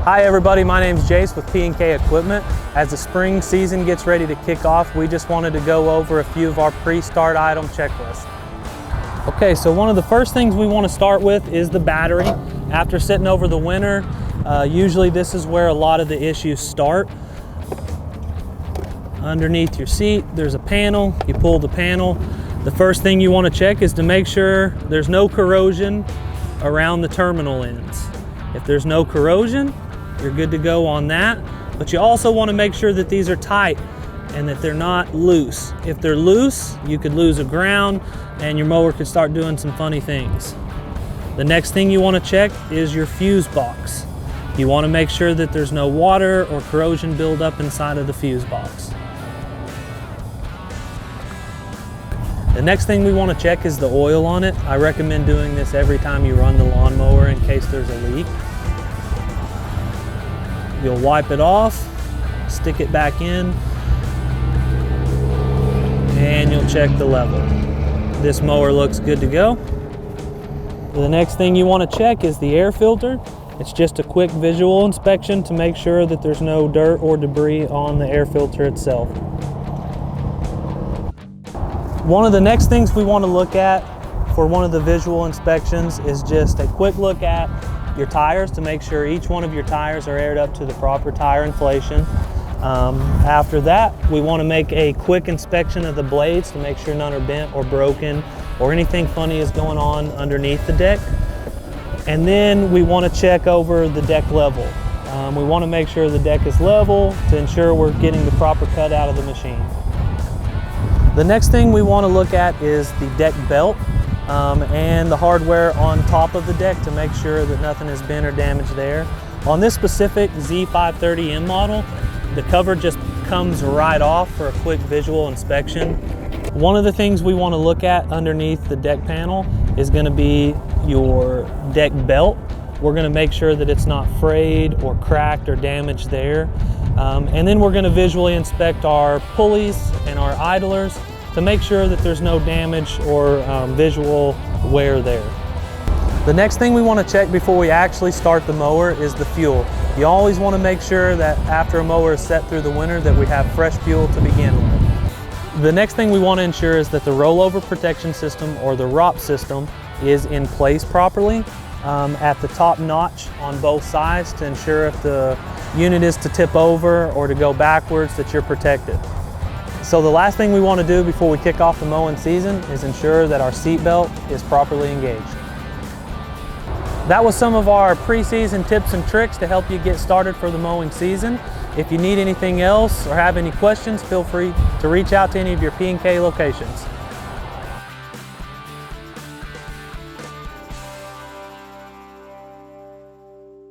Hi everybody, my name is Jace with P&K Equipment. As the spring season gets ready to kick off, we just wanted to go over a few of our pre-start item checklist. Okay, so one of the first things we want to start with is the battery. After sitting over the winter, usually this is where a lot of the issues start. Underneath your seat, there's a panel. You pull the panel. The first thing you want to check is to make sure there's no corrosion around the terminal ends. If there's no corrosion, you're good to go on that. But you also want to make sure that these are tight and that they're not loose. If they're loose, you could lose a ground and your mower could start doing some funny things. The next thing you want to check is your fuse box. You want to make sure that there's no water or corrosion buildup inside of the fuse box. The next thing we want to check is the oil on it. I recommend doing this every time you run the lawnmower in case there's a leak. You'll wipe it off, stick it back in, and you'll check the level. This mower looks good to go. The next thing you want to check is the air filter. It's just a quick visual inspection to make sure that there's no dirt or debris on the air filter itself. One of the next things we want to look at for one of the visual inspections is just a quick look at your tires to make sure each one of your tires are aired up to the proper tire inflation. After that, we want to make a quick inspection of the blades to make sure none are bent or broken or anything funny is going on underneath the deck. And then we want to check over the deck level. We want to make sure the deck is level to ensure we're getting the proper cut out of the machine. The next thing we want to look at is the deck belt and the hardware on top of the deck to make sure that nothing is bent or damaged there. On this specific Z530M model, the cover just comes right off for a quick visual inspection. One of the things we want to look at underneath the deck panel is going to be your deck belt. We're going to make sure that it's not frayed or cracked or damaged there. And then we're going to visually inspect our pulleys and our idlers to make sure that there's no damage or visual wear there. The next thing we want to check before we actually start the mower is the fuel. You always want to make sure that after a mower is set through the winter that we have fresh fuel to begin with. The next thing we want to ensure is that the rollover protection system or the ROP system is in place properly at the top notch on both sides to ensure if the unit is to tip over or to go backwards that you're protected. So the last thing we want to do before we kick off the mowing season is ensure that our seat belt is properly engaged. That was some of our pre-season tips and tricks to help you get started for the mowing season. If you need anything else or have any questions, feel free to reach out to any of your P&K locations.